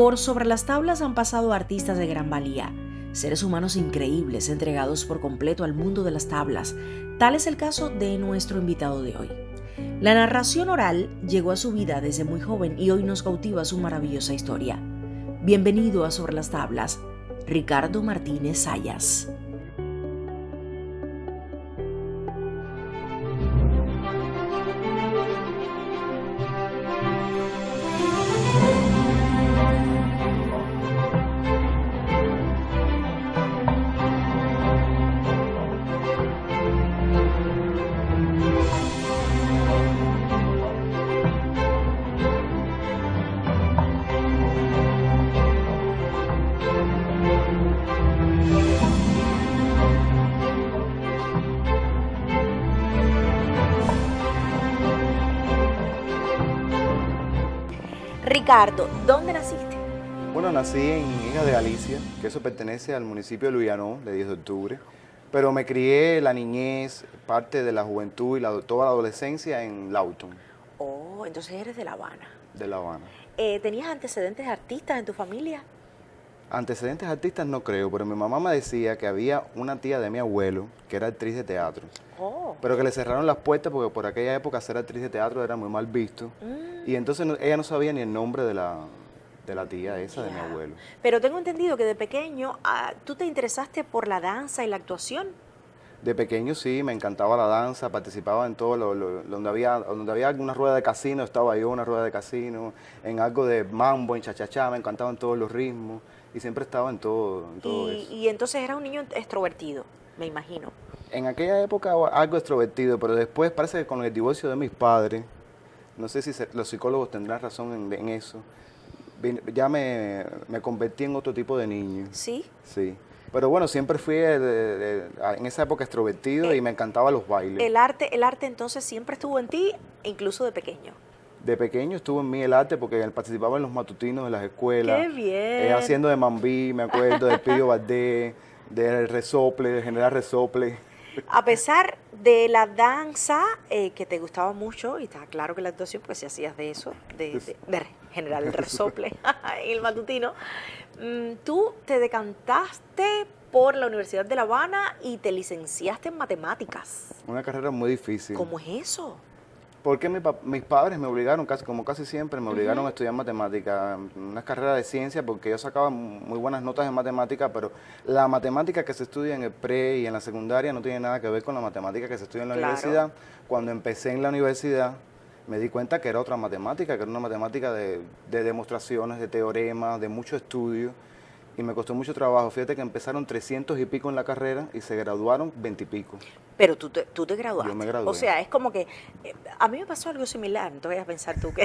Por sobre las tablas han pasado artistas de gran valía, seres humanos increíbles entregados por completo al mundo de las tablas. Tal es el caso de nuestro invitado de hoy. La narración oral llegó a su vida desde muy joven y hoy nos cautiva su maravillosa historia. Bienvenido a Sobre las Tablas, Ricardo Martínez Zayas. Ricardo, ¿dónde naciste? Bueno, nací en Hijas de Galicia, que eso pertenece al municipio de Luyanó, de 10 de octubre, pero me crié la niñez, parte de la juventud y toda la adolescencia en Lawton, Oh, entonces eres de La Habana. de La Habana. ¿Tenías antecedentes de artistas en tu familia? Antecedentes artistas no creo, pero mi mamá me decía que había una tía de mi abuelo que era actriz de teatro, Oh. pero que le cerraron las puertas porque por aquella época ser actriz de teatro era muy mal visto, y entonces ella no sabía ni el nombre de la tía esa de mi Ya. abuelo. Pero tengo entendido que de pequeño tú te interesaste por la danza y la actuación. De pequeño sí, me encantaba la danza, participaba en todo, donde había alguna rueda de casino, estaba yo en una rueda de casino, en algo de mambo, en chachachá, me encantaban todos los ritmos y siempre estaba en todo eso. Y entonces eras un niño extrovertido, me imagino. En aquella época algo extrovertido, pero después parece que con el divorcio de mis padres, no sé si los psicólogos tendrán razón en eso, ya me convertí en otro tipo de niño. ¿Sí? Sí. Pero bueno, siempre fui en esa época extrovertido y me encantaban los bailes. El arte entonces siempre estuvo en ti, incluso de pequeño. De pequeño estuvo en mí el arte porque participaba en los matutinos de las escuelas. ¡Qué bien! Haciendo de Mambí, me acuerdo, del Pidio Valdés, del resople, del general resople. A pesar de la danza que te gustaba mucho, y está claro que la actuación, pues si hacías de eso, de generar el resople en el matutino, tú te decantaste por la Universidad de La Habana y te licenciaste en matemáticas. Una carrera muy difícil. ¿Cómo es eso? Porque mis padres me obligaron, como casi siempre, me obligaron a estudiar matemática, una carrera de ciencia, porque yo sacaba muy buenas notas en matemática, pero la matemática que se estudia en el pre y en la secundaria no tiene nada que ver con la matemática que se estudia en la Claro. universidad. Cuando empecé en la universidad, me di cuenta que era otra matemática, que era una matemática de demostraciones, de teoremas, de mucho estudio, y me costó mucho trabajo. Fíjate que empezaron 300 y pico en la carrera y se graduaron 20 y pico. Pero tú te graduaste. Yo me gradué. O sea, es como que a mí me pasó algo similar, no te vayas a pensar tú que...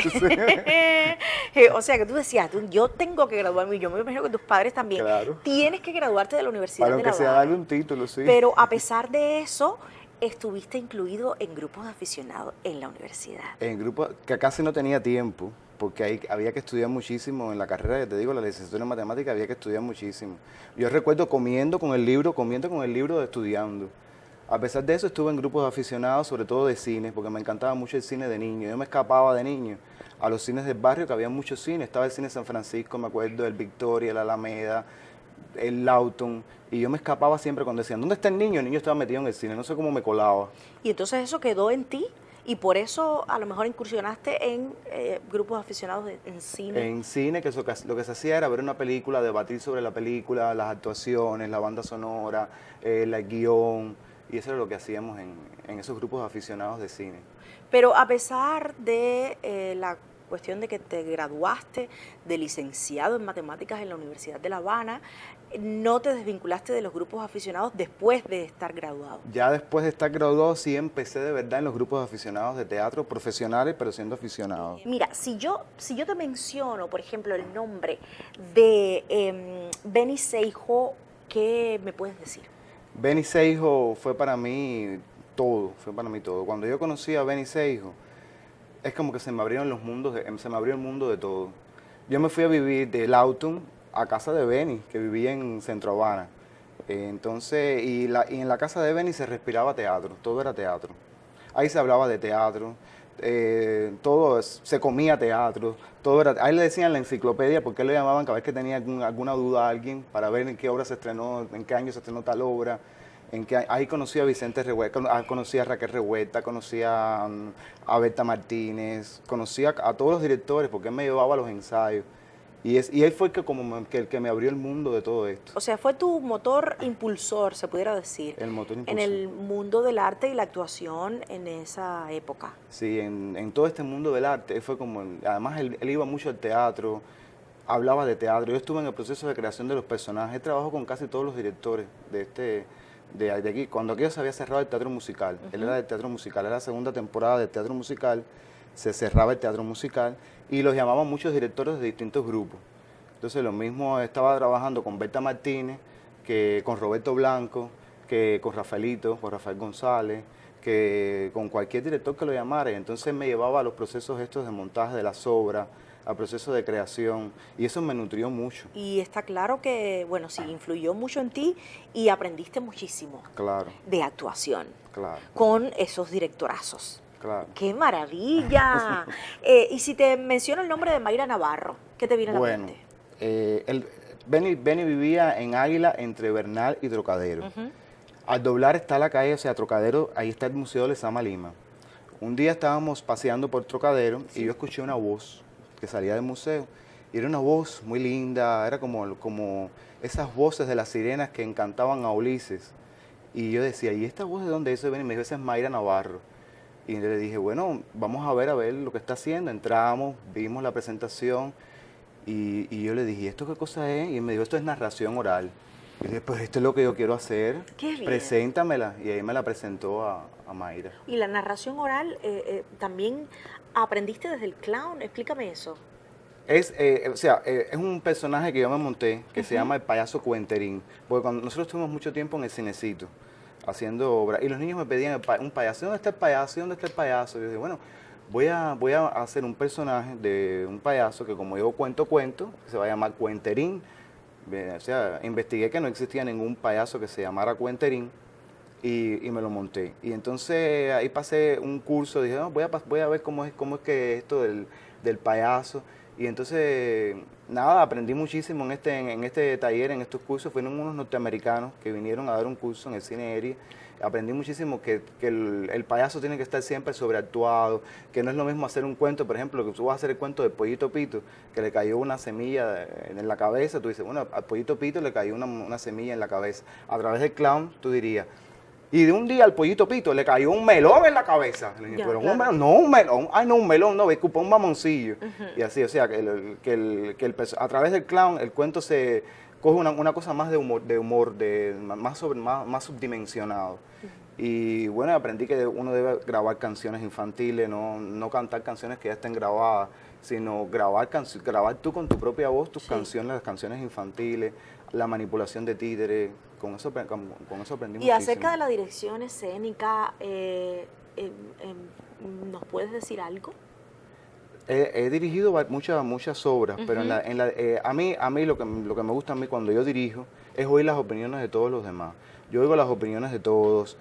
O sea, que tú decías, yo tengo que graduarme, y yo me imagino que tus padres también. Claro. Tienes que graduarte de la Universidad Para de que La sea Habana. darle un título, sí. Pero a pesar de eso, estuviste incluido en grupos de aficionados en la universidad. En grupo que casi no tenía tiempo, porque ahí había que estudiar muchísimo en la carrera, que te digo, la licenciatura en matemáticas, había que estudiar muchísimo. Yo recuerdo comiendo con el libro estudiando. A pesar de eso estuve en grupos de aficionados, sobre todo de cine, porque me encantaba mucho el cine de niño. Yo me escapaba de niño a los cines del barrio, que había muchos cines. Estaba el cine San Francisco, me acuerdo, el Victoria, el Alameda, el Lawton. Y yo me escapaba siempre cuando decían, ¿dónde está el niño? El niño estaba metido en el cine, no sé cómo me colaba. Y entonces eso quedó en ti y por eso a lo mejor incursionaste en grupos de aficionados en cine. En cine, que lo que se hacía era ver una película, debatir sobre la película, las actuaciones, la banda sonora, el guión, y eso era lo que hacíamos en esos grupos de aficionados de cine. Pero a pesar de la cuestión de que te graduaste de licenciado en matemáticas en la Universidad de La Habana, no te desvinculaste de los grupos aficionados después de estar graduado. Ya después de estar graduado sí empecé de verdad en los grupos de aficionados de teatro profesionales, pero siendo aficionado. Mira, si yo te menciono, por ejemplo, el nombre de Benny Seijo, ¿qué me puedes decir? Benny Seijo fue para mí todo. Cuando yo conocí a Benny Seijo, es como que se me abrieron se me abrió el mundo de todo. Yo me fui a vivir de Lawton a casa de Benny, que vivía en Centro Habana. Entonces, y en la casa de Benny se respiraba teatro, todo era teatro. Ahí se hablaba de teatro, todo se comía teatro, todo era, a él le decían la enciclopedia porque él le llamaban cada vez que tenía alguna duda a alguien para ver en qué obra se estrenó, en qué año se estrenó tal obra. Ahí conocí a Vicente Revuelta, conocí a Raquel Revuelta, conocí a Berta Martínez, conocí a todos los directores porque él me llevaba a los ensayos. Y él fue el que me abrió el mundo de todo esto. O sea, fue tu motor impulsor, se pudiera decir, El motor en impulsor. el mundo del arte y la actuación en esa época. Sí, en todo este mundo del arte, él fue como, además él iba mucho al teatro, hablaba de teatro. Yo estuve en el proceso de creación de los personajes, trabajó con casi todos los directores de aquí. Cuando aquello se había cerrado el teatro musical, él era del teatro musical, era la segunda temporada del teatro musical, se cerraba el teatro musical y los llamaban muchos directores de distintos grupos. Entonces lo mismo estaba trabajando con Berta Martínez, que con Roberto Blanco, que con Rafaelito, con Rafael González, que con cualquier director que lo llamara. Y entonces me llevaba a los procesos estos de montaje de las obras, al proceso de creación, y eso me nutrió mucho. Y está claro que, bueno, sí, influyó mucho en ti y aprendiste muchísimo Claro, de actuación claro, con esos directorazos. claro. ¡Qué maravilla! Y si te menciono el nombre de Mayra Navarro, ¿qué te viene a la Bueno, mente? Benny vivía en Águila entre Bernal y Trocadero. Al doblar está la calle, o sea, Trocadero, ahí está el Museo de Lezama Lima. Un día estábamos paseando por Trocadero y yo escuché una voz que salía del museo. Y era una voz muy linda, era como esas voces de las sirenas que encantaban a Ulises. Y yo decía, ¿y esta voz de dónde es? Y me dijo, esa es Mayra Navarro. Y le dije, bueno, vamos a ver lo que está haciendo. Entramos, vimos la presentación y yo le dije, ¿y esto qué cosa es? Y él me dijo, esto es narración oral. Y yo dije, pues esto es lo que yo quiero hacer. ¡Qué bien! Preséntamela. Y ahí me la presentó a Mayra. Y la narración oral, también aprendiste desde el clown, explícame eso. Es un personaje que yo me monté que se llama el payaso Cuenterín. Porque cuando nosotros estuvimos mucho tiempo en el cinecito haciendo obras y los niños me pedían un payaso, ¿dónde está el payaso? ¿Dónde está el payaso? Y yo dije, bueno, voy a hacer un personaje de un payaso que como yo cuento, se va a llamar Cuenterín. O sea, investigué que no existía ningún payaso que se llamara Cuenterín y me lo monté. Y entonces ahí pasé un curso, dije, no, voy a ver cómo es que esto del payaso. Y entonces, nada, aprendí muchísimo en este taller, en estos cursos. Fueron unos norteamericanos que vinieron a dar un curso en el cine Eri. Aprendí muchísimo que el payaso tiene que estar siempre sobreactuado, que no es lo mismo hacer un cuento, por ejemplo, que tú vas a hacer el cuento del Pollito Pito, que le cayó una semilla en la cabeza. Tú dices, bueno, al Pollito Pito le cayó una semilla en la cabeza. A través del clown, tú dirías, y de un día al Pollito Pito le cayó un melón en la cabeza. Le dije, Ya, pero claro. un melón, no un melón, ay no un melón, no, escupó un mamoncillo. Y así, o sea, a través del clown el cuento se coge una cosa más de humor, más subdimensionado. Y bueno, aprendí que uno debe grabar canciones infantiles, no cantar canciones que ya estén grabadas, sino grabar tú con tu propia voz tus canciones, las canciones infantiles, la manipulación de títeres. Con eso aprendí muchísimo. Y acerca de la dirección escénica, ¿nos puedes decir algo? He dirigido muchas obras, pero a mí lo que me gusta a mí cuando yo dirijo es oír las opiniones de todos los demás. Yo oigo las opiniones de todos,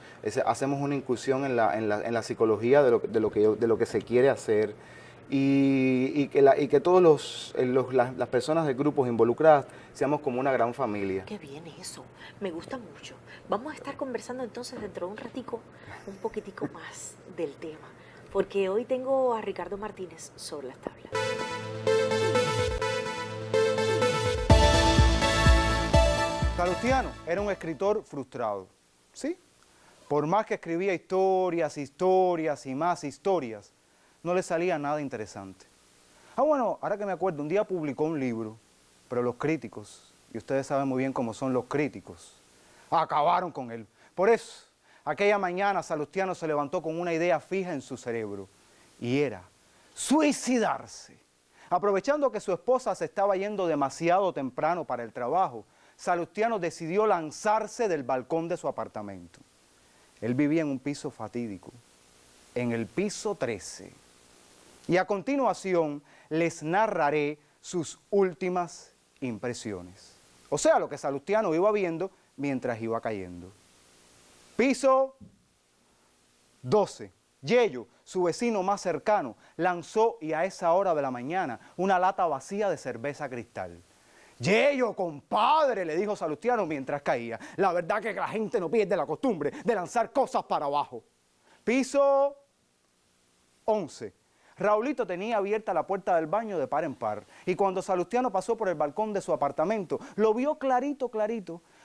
hacemos una incursión en la psicología de lo que se quiere hacer y que todos las personas de grupos involucradas seamos como una gran familia. Qué bien eso, me gusta mucho. Vamos a estar conversando entonces dentro de un ratico un poquitico más del tema, porque hoy tengo a Ricardo Martínez sobre las tablas. Salustiano era un escritor frustrado, ¿sí? Por más que escribía historias y más historias, no le salía nada interesante. Bueno, ahora que me acuerdo, un día publicó un libro, pero los críticos, y ustedes saben muy bien cómo son los críticos, acabaron con él. Por eso, aquella mañana Salustiano se levantó con una idea fija en su cerebro, y era suicidarse. Aprovechando que su esposa se estaba yendo demasiado temprano para el trabajo, Salustiano decidió lanzarse del balcón de su apartamento. Él vivía en un piso fatídico, en el piso 13. Y a continuación les narraré sus últimas impresiones. O sea, lo que Salustiano iba viendo mientras iba cayendo. Piso 12. Yello, su vecino más cercano, lanzó y a esa hora de la mañana una lata vacía de cerveza Cristal. Yello, compadre, le dijo Salustiano mientras caía. La verdad que la gente no pierde la costumbre de lanzar cosas para abajo. Piso 11. Raulito tenía abierta la puerta del baño de par en par y cuando Salustiano pasó por el balcón de su apartamento, lo vio clarito,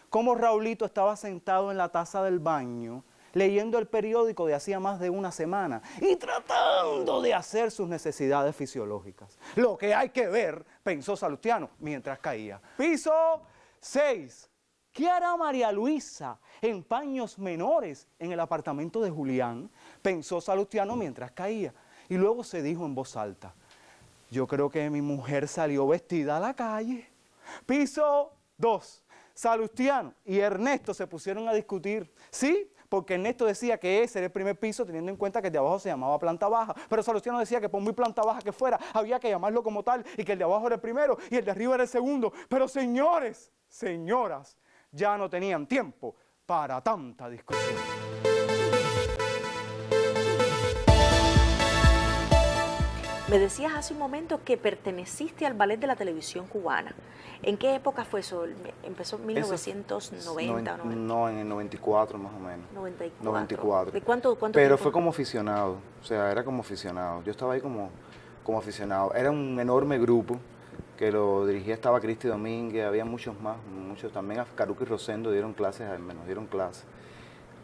como Raulito estaba sentado en la taza del baño leyendo el periódico de hacía más de una semana y tratando de hacer sus necesidades fisiológicas. Lo que hay que ver, pensó Salustiano mientras caía. Piso 6. ¿Qué hará María Luisa en paños menores en el apartamento de Julián? Pensó Salustiano mientras caía. Y luego se dijo en voz alta, yo creo que mi mujer salió vestida a la calle. Piso 2. Salustiano y Ernesto se pusieron a discutir. Sí, porque Ernesto decía que ese era el primer piso, teniendo en cuenta que el de abajo se llamaba planta baja, pero Salustiano decía que por muy planta baja que fuera, había que llamarlo como tal, y que el de abajo era el primero y el de arriba era el segundo. Pero señores, señoras, ya no tenían tiempo para tanta discusión. Me decías hace un momento que perteneciste al ballet de la televisión cubana. ¿En qué época fue eso? ¿Empezó en 1990 o 90? No, en el 94 más o menos. 94. ¿De cuánto Pero tiempo? fue como aficionado, o sea, era como aficionado. Yo estaba ahí como aficionado. Era un enorme grupo que lo dirigía, estaba Cristi Domínguez, había muchos más, muchos también. Caruco y Rosendo dieron clases, al menos dieron clases.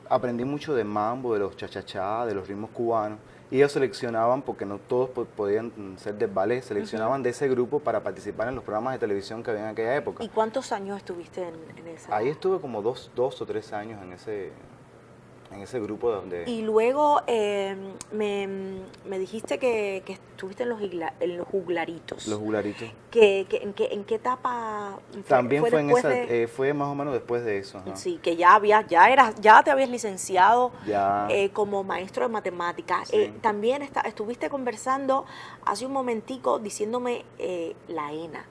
Aprendí mucho de mambo, de los cha-cha-cha, de los ritmos cubanos. Y ellos seleccionaban, porque no todos podían ser del ballet, seleccionaban de ese grupo para participar en los programas de televisión que había en aquella época. ¿Y cuántos años estuviste en esa? Ahí estuve como dos o tres años en ese grupo donde... Y luego me dijiste que estuviste en los juglaritos. Los juglaritos. ¿En qué etapa También fue en esa, de... fue más o menos después de eso. Ajá. Sí, que ya te habías licenciado como maestro de matemáticas. Sí. También estuviste conversando hace un momentico diciéndome la ENA.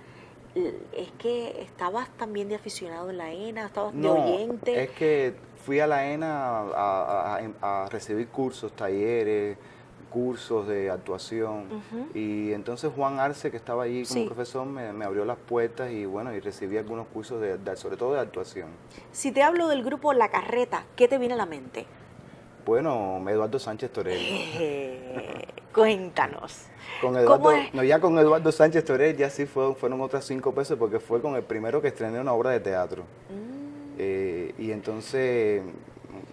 ¿Es que estabas también de aficionado en la ENA? ¿Estabas de oyente? No, es que fui a la ENA a recibir cursos, talleres, cursos de actuación. Y entonces Juan Arce, que estaba allí como profesor, me abrió las puertas y bueno, y recibí algunos cursos sobre todo de actuación. Si te hablo del grupo La Carreta, ¿qué te viene a la mente? Bueno, Eduardo Sánchez Torel. Cuéntanos. Con Eduardo, ya con Eduardo Sánchez Torel ya sí fueron otras 5 pesos porque fue con el primero que estrené una obra de teatro. Y entonces,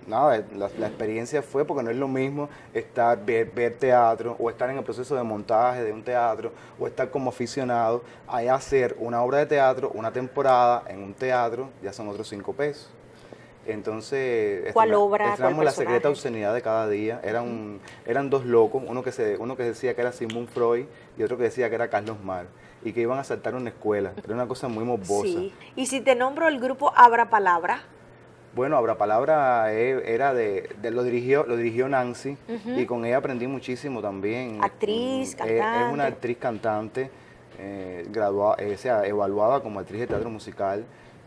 nada, la experiencia fue porque no es lo mismo ver teatro o estar en el proceso de montaje de un teatro o estar como aficionado a hacer una obra de teatro, una temporada en un teatro, ya son otros 5 pesos. Entonces, ¿cuál obra? estrenamos La secreta obscenidad de cada día. Eran dos locos, uno que decía que era Sigmund Freud y otro que decía que era Carlos Marx, y que iban a asaltar una escuela. Era una cosa muy morbosa. Sí. Y si te nombro el grupo Abra Palabra. Bueno, Abra Palabra era lo dirigió Nancy, y con ella aprendí muchísimo también. Actriz, cantante. Es una actriz cantante, evaluada como actriz de teatro musical,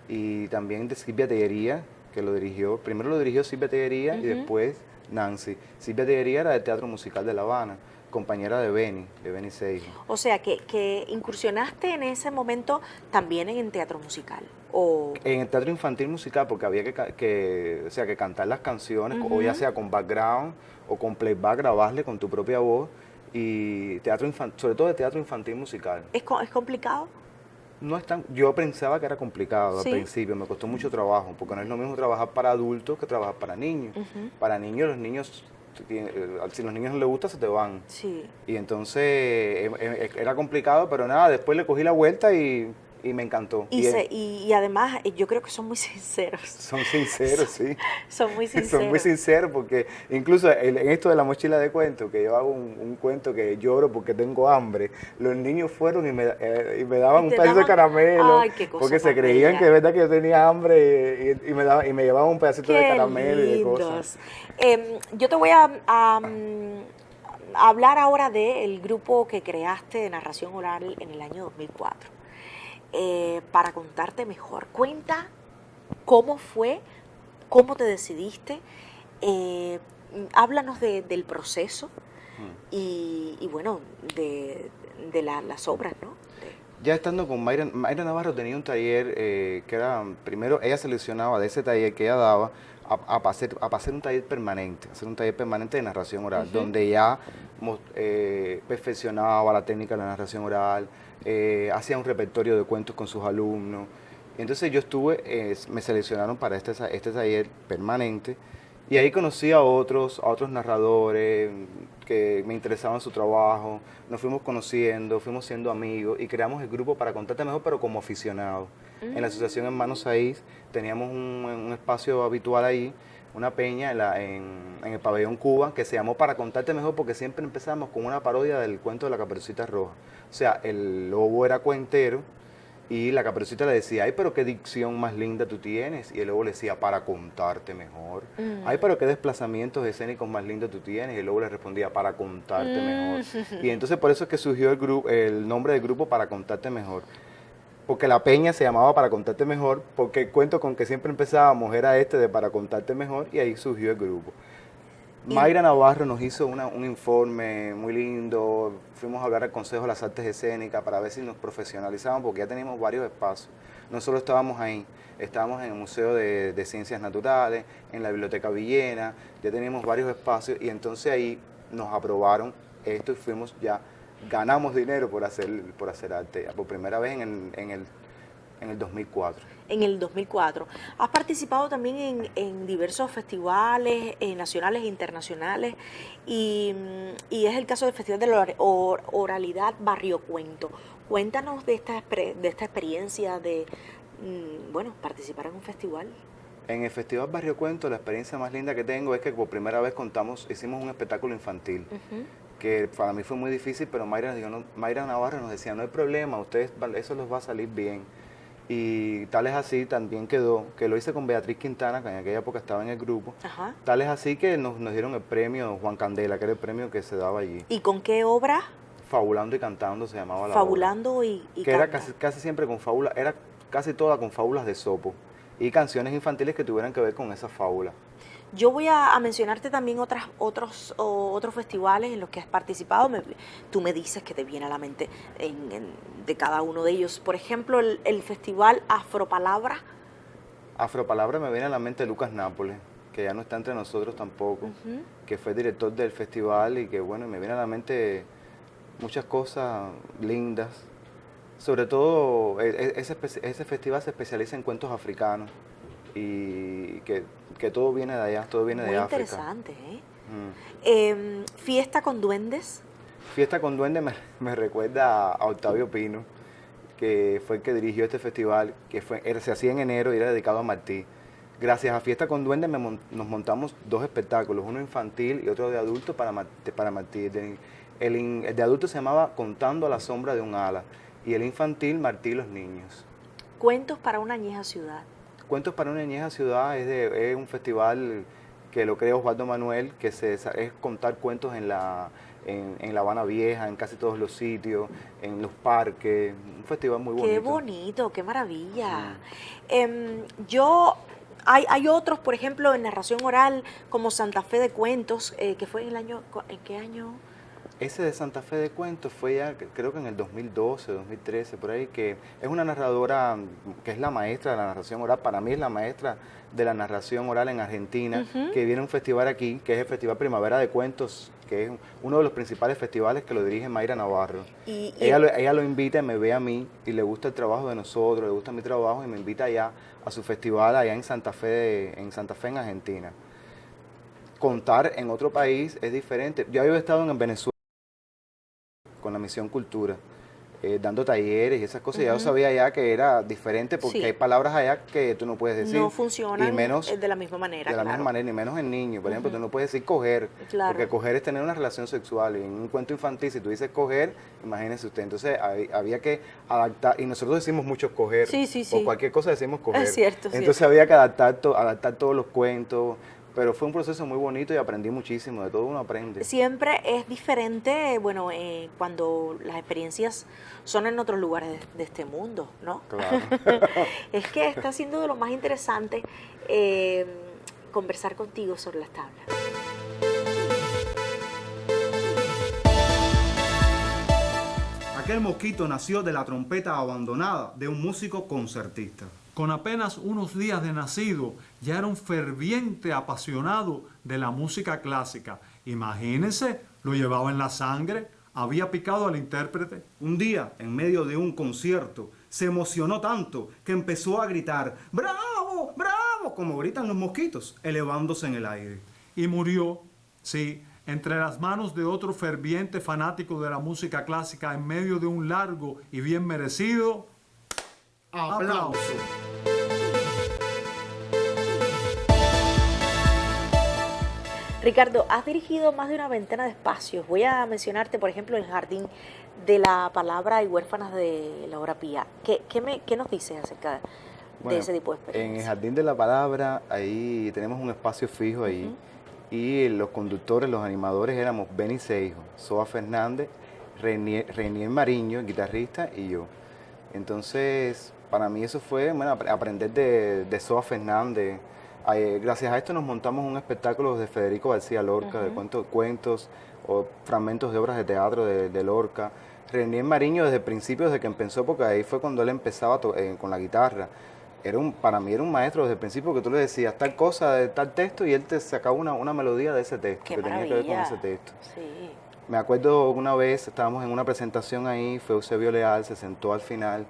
y también de Silvia Tellería, que lo dirigió. Primero lo dirigió Silvia Tellería y después Nancy. Silvia Tellería era del Teatro Musical de La Habana, compañera de Beni Seijo. O sea, que incursionaste en ese momento también en el teatro musical. En el teatro infantil musical, porque había que cantar las canciones, o ya sea con background o con playback, grabarle con tu propia voz, y sobre todo de teatro infantil musical. ¿Es complicado? No es tan, yo pensaba que era complicado al principio, me costó mucho trabajo, porque no es lo mismo trabajar para adultos que trabajar para niños. Para niños, si a los niños no les gusta, se te van. Sí. Y entonces era complicado, pero nada, después le cogí la vuelta y me encantó. Y además, yo creo que son muy sinceros. Son sinceros, sí. Son muy sinceros. Son muy sinceros, porque incluso en esto de la mochila de cuentos, que yo hago un cuento que lloro porque tengo hambre, los niños fueron y me daban un pedacito de caramelo. Ay, qué cosa porque se más creían bella. que es verdad que yo tenía hambre y me llevaban un pedacito de caramelo y de cosas. Yo te voy a hablar ahora del grupo que creaste de narración oral en el año 2004. Para contarte mejor. Cuenta cómo fue, cómo te decidiste. háblanos del proceso y bueno, las obras, ¿no? Ya estando con Mayra Navarro tenía un taller que era, primero ella seleccionaba de ese taller que ella daba a hacer un taller permanente, hacer un taller permanente de narración oral, donde ya perfeccionaba la técnica de la narración oral, hacía un repertorio de cuentos con sus alumnos. Y entonces yo me seleccionaron para este taller permanente y ahí conocí a otros narradores que me interesaban su trabajo, nos fuimos conociendo, fuimos siendo amigos y creamos el grupo Para Contarte Mejor, pero como aficionados. En la Asociación Hermanos Saiz teníamos un espacio habitual ahí, una peña en el pabellón Cuba, que se llamó Para Contarte Mejor porque siempre empezamos con una parodia del cuento de la Caperucita Roja. O sea, el lobo era cuentero y la Caperucita le decía, ay, pero qué dicción más linda tú tienes. Y el lobo le decía, para contarte mejor. Ay, pero qué desplazamientos escénicos más lindos tú tienes. Y el lobo le respondía, para contarte mejor. Y entonces por eso es que surgió el nombre del grupo, Para Contarte Mejor. Porque la peña se llamaba Para Contarte Mejor, porque el cuento con que siempre empezábamos era este de Para Contarte Mejor, y ahí surgió el grupo. Mayra Navarro nos hizo un informe muy lindo, fuimos a hablar al Consejo de las Artes Escénicas para ver si nos profesionalizaban, porque ya teníamos varios espacios. No solo estábamos ahí, estábamos en el Museo de Ciencias Naturales, en la Biblioteca Villena, ya teníamos varios espacios y entonces ahí nos aprobaron esto y ganamos dinero por hacer arte, por primera vez en el 2004. En el 2004. Has participado también en diversos festivales nacionales e internacionales y es el caso del Festival de la Oralidad Barrio Cuento. Cuéntanos de esta experiencia de participar en un festival. En el Festival Barrio Cuento la experiencia más linda que tengo es que por primera vez hicimos un espectáculo infantil. Que para mí fue muy difícil, pero Mayra Navarro nos decía, no hay problema, ustedes eso les va a salir bien. Y tal es así, también quedó, que lo hice con Beatriz Quintana, que en aquella época estaba en el grupo. Tal es así que nos dieron el premio Juan Candela, que era el premio que se daba allí. ¿Y con qué obra? Fabulando y Cantando se llamaba la Fabulando obra. y que era casi siempre con fábulas, era casi toda con fábulas de Esopo y canciones infantiles que tuvieran que ver con esas fábulas. Yo voy a mencionarte también otros festivales en los que has participado. Tú me dices que te viene a la mente de cada uno de ellos. Por ejemplo, el festival Afropalabra. Afropalabra me viene a la mente Lucas Nápoles, que ya no está entre nosotros tampoco, que fue director del festival y que bueno, me viene a la mente muchas cosas lindas. Sobre todo, ese festival se especializa en cuentos africanos y que todo viene de allá, todo viene de África. Muy interesante, ¿eh? ¿Fiesta con duendes? Fiesta con duendes me recuerda a Octavio Pino, que fue el que dirigió este festival, se hacía en enero y era dedicado a Martí. Gracias a Fiesta con duendes nos montamos dos espectáculos, uno infantil y otro de adulto para Martí. El de adulto se llamaba Contando a la sombra de un ala y el infantil Martí y los niños. Cuentos para una añeja ciudad. Cuentos para una añeja ciudad es un festival que lo crea Osvaldo Manuel, que es contar cuentos en la Habana Vieja, en casi todos los sitios, en los parques, un festival muy bonito. Qué bonito, qué maravilla. Hay otros, por ejemplo, en narración oral, como Santa Fe de Cuentos, que fue ¿en qué año? Ese de Santa Fe de Cuentos fue ya, creo que en el 2012, 2013, por ahí, que es una narradora que es la maestra de la narración oral, para mí es la maestra de la narración oral en Argentina, que viene a un festival aquí, que es el Festival Primavera de Cuentos, que es uno de los principales festivales que lo dirige Mayra Navarro. Ella lo invita y me ve a mí y le gusta el trabajo de nosotros, le gusta mi trabajo y me invita allá a su festival allá en Santa Fe, en Argentina. Contar en otro país es diferente. Yo había estado en Venezuela con la Misión Cultura, dando talleres y esas cosas, ya yo sabía ya que era diferente porque hay palabras allá que tú no puedes decir. No funcionan y menos, de la misma manera, de la misma manera, ni menos en niños. Por ejemplo, tú no puedes decir coger, porque coger es tener una relación sexual. Y en un cuento infantil, si tú dices coger, imagínese usted. Entonces había que adaptar, y nosotros decimos mucho coger, o cualquier cosa decimos coger. Es cierto, entonces había que adaptar todos los cuentos. Pero fue un proceso muy bonito y aprendí muchísimo, de todo uno aprende. Siempre es diferente, cuando las experiencias son en otros lugares de este mundo, ¿no? Claro. Es que está siendo de lo más interesante conversar contigo sobre las tablas. Aquel mosquito nació de la trompeta abandonada de un músico concertista. Con apenas unos días de nacido, ya era un ferviente apasionado de la música clásica. Imagínense, lo llevaba en la sangre, había picado al intérprete. Un día, en medio de un concierto, se emocionó tanto que empezó a gritar ¡Bravo! ¡Bravo! Como gritan los mosquitos, elevándose en el aire. Y murió, sí, entre las manos de otro ferviente fanático de la música clásica en medio de un largo y bien merecido aplauso. Ricardo, has dirigido más de una veintena de espacios. Voy a mencionarte, por ejemplo, el Jardín de la Palabra y Huérfanas de la Obra Pía. ¿Qué nos dices acerca de ese tipo de experiencia? En el Jardín de la Palabra, ahí tenemos un espacio fijo ahí. Y los conductores, los animadores éramos Benny Seijo, Soa Fernández, Renier Mariño, el guitarrista, y yo. Entonces, para mí eso fue aprender de Soa Fernández. Gracias a esto nos montamos un espectáculo de Federico García Lorca, de cuentos o fragmentos de obras de teatro de Lorca. Renier Mariño desde el principio, desde que empezó, porque ahí fue cuando él empezaba con la guitarra. Para mí era un maestro desde el principio, que tú le decías tal cosa de tal texto y él te sacaba una melodía de ese texto, que tenía que ver con ese texto. Sí. Me acuerdo una vez, estábamos en una presentación ahí, fue Eusebio Leal, se sentó al final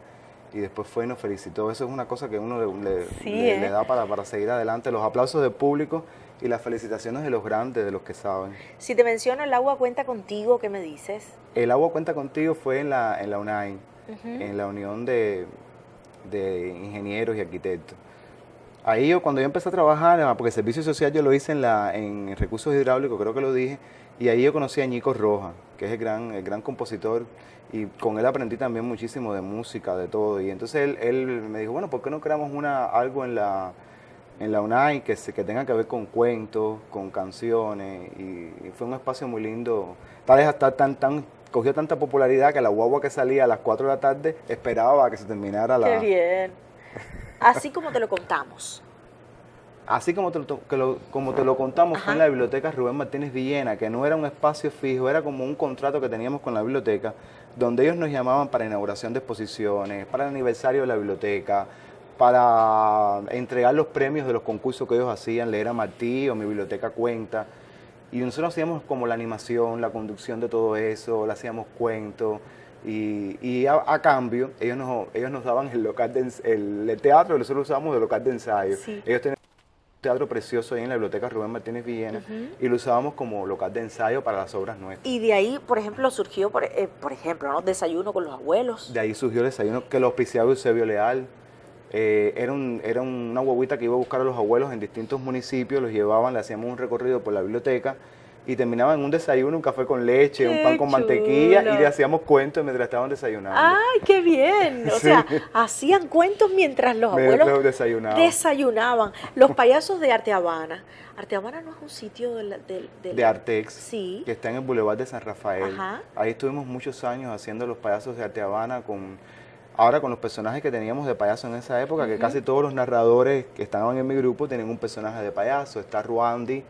y después fue y nos felicitó. Eso es una cosa que uno le da para seguir adelante, los aplausos del público y las felicitaciones de los grandes, de los que saben. Si te menciono El Agua Cuenta Contigo, ¿qué me dices? El Agua Cuenta Contigo fue en la UNAI, en la Unión de Ingenieros y Arquitectos. Ahí cuando yo empecé a trabajar, porque el servicio social yo lo hice en recursos hidráulicos, creo que lo dije, y ahí yo conocí a Ñico Rojas, que es el gran compositor, y con él aprendí también muchísimo de música, de todo. Y entonces él me dijo, bueno, ¿por qué no creamos algo en la UNAI que tenga que ver con cuentos, con canciones? Y fue un espacio muy lindo. Tal vez hasta cogió tanta popularidad que la guagua que salía a las 4 de la tarde esperaba que se terminara la... ¡Qué bien! Así como te lo contamos. Así como te lo contamos, fue en la biblioteca Rubén Martínez Villena, que no era un espacio fijo, era como un contrato que teníamos con la biblioteca, donde ellos nos llamaban para inauguración de exposiciones, para el aniversario de la biblioteca, para entregar los premios de los concursos que ellos hacían, Leer a Martí o Mi Biblioteca Cuenta. Y nosotros hacíamos como la animación, la conducción de todo eso, le hacíamos cuentos. Y a cambio, ellos nos daban el local el teatro, nosotros usábamos de local de ensayo. Sí. Ellos tenían un teatro precioso ahí en la biblioteca Rubén Martínez Villena y lo usábamos como local de ensayo para las obras nuestras. Y de ahí, por ejemplo, surgió, por ejemplo, ¿no? Desayuno con los abuelos. De ahí surgió el desayuno que lo auspiciaba Eusebio Leal. Era una guaguita que iba a buscar a los abuelos en distintos municipios, los llevaban, le hacíamos un recorrido por la biblioteca y terminaba en un desayuno, un café con leche, un pan con mantequilla y le hacíamos cuentos mientras estaban desayunando. ¡Ay, qué bien! O sea, hacían cuentos mientras los abuelos desayunaban. Los payasos de Arte Habana. Arte Habana no es un sitio de Artex, sí, que está en el Boulevard de San Rafael. Ajá. Ahí estuvimos muchos años haciendo los payasos de Arte Habana ahora con los personajes que teníamos de payaso en esa época, que casi todos los narradores que estaban en mi grupo tienen un personaje de payaso. Está Ruandi,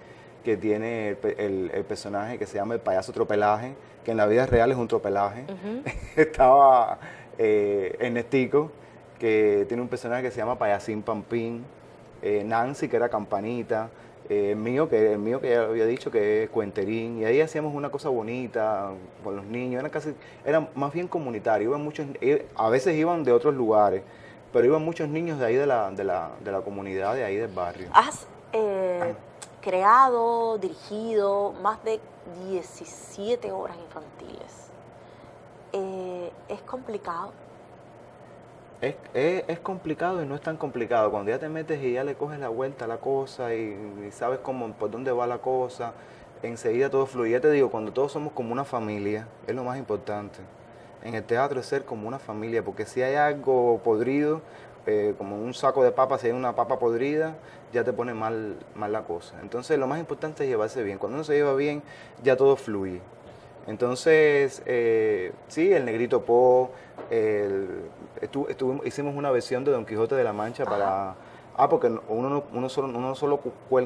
que tiene el personaje que se llama el payaso tropelaje, que en la vida real es un tropelaje. Estaba Ernestico, que tiene un personaje que se llama Payasín Pampín. Nancy, que era Campanita. El mío que ya lo había dicho, que es Cuenterín. Y ahí hacíamos una cosa bonita con los niños. Era más bien comunitario. A veces iban de otros lugares, pero iban muchos niños de ahí de la comunidad, de ahí del barrio. Has creado, dirigido más de 17 obras infantiles. ¿Es complicado? Es complicado y no es tan complicado. Cuando ya te metes y ya le coges la vuelta a la cosa y sabes por dónde va la cosa, enseguida todo fluye. Ya te digo, cuando todos somos como una familia, es lo más importante. En el teatro es ser como una familia, porque si hay algo podrido, como un saco de papas, si hay una papa podrida, ya te pone mal la cosa. Entonces lo más importante es llevarse bien. Cuando uno se lleva bien, ya todo fluye. Entonces, sí, el Negrito Po, hicimos una versión de Don Quijote de la Mancha para... porque uno solo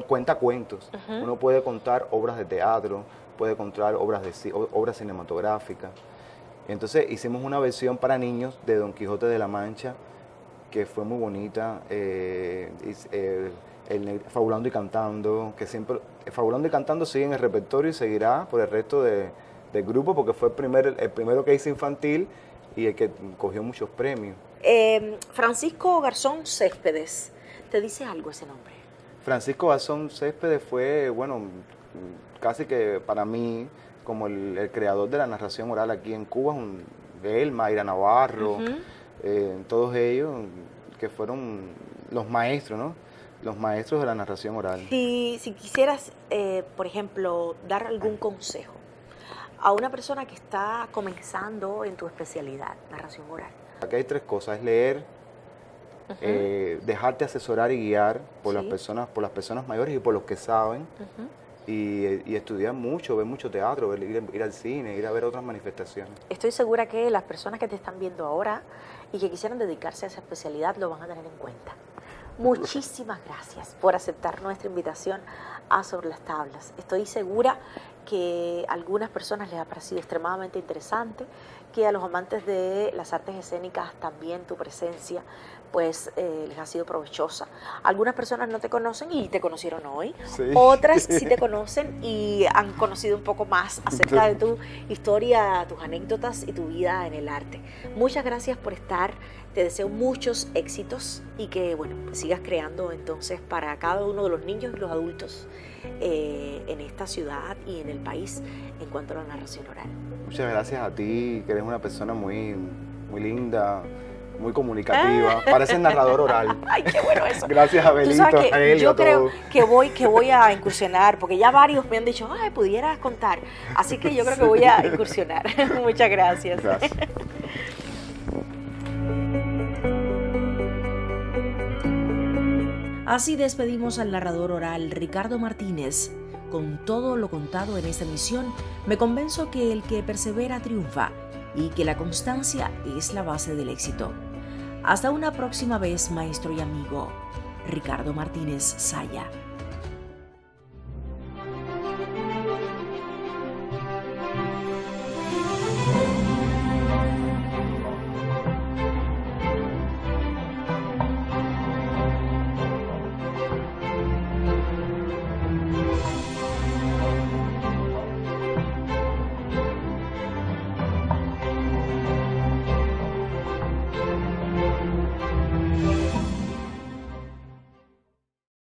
cuenta cuentos. Uno puede contar obras de teatro, puede contar obras cinematográficas. Entonces hicimos una versión para niños de Don Quijote de la Mancha, que fue muy bonita, Fabulando y Cantando, que siempre, Fabulando y Cantando sigue en el repertorio y seguirá por el resto del grupo, porque fue el primero que hice infantil y el que cogió muchos premios. Francisco Garzón Céspedes, ¿te dice algo ese nombre? Francisco Garzón Céspedes fue, bueno, casi que para mí, como el creador de la narración oral aquí en Cuba, él, Mayra Navarro, todos ellos que fueron los maestros, ¿no? Los maestros de la narración oral. Si quisieras, por ejemplo, dar algún consejo a una persona que está comenzando en tu especialidad, narración oral. Aquí hay 3 cosas: es leer, dejarte asesorar y guiar por las personas mayores y por los que saben, y estudiar mucho, ver mucho teatro, ir al cine, ir a ver otras manifestaciones. Estoy segura que las personas que te están viendo ahora y que quisieran dedicarse a esa especialidad lo van a tener en cuenta. Muchísimas gracias por aceptar nuestra invitación a Sobre las Tablas. Estoy segura que a algunas personas les ha parecido extremadamente interesante, que a los amantes de las artes escénicas también tu presencia pues les ha sido provechosa. Algunas personas no te conocen y te conocieron hoy, otras sí te conocen y han conocido un poco más acerca de tu historia, tus anécdotas y tu vida en el arte. Muchas gracias por estar, te deseo muchos éxitos y que bueno, sigas creando entonces para cada uno de los niños y los adultos en esta ciudad y en el país en cuanto a la narración oral. Muchas gracias a ti, que eres una persona muy, muy linda, muy comunicativa, pareces narrador oral. Ay, qué bueno eso. Gracias a Belito, a él, yo a creo todos. que voy a incursionar, porque ya varios me han dicho, ay, pudieras contar. Así que yo creo que voy a incursionar. Muchas gracias. Gracias. Así despedimos al narrador oral Ricardo Martínez. Con todo lo contado en esta emisión, me convenzo que el que persevera triunfa y que la constancia es la base del éxito. Hasta una próxima vez, maestro y amigo. Ricardo Martínez Saya.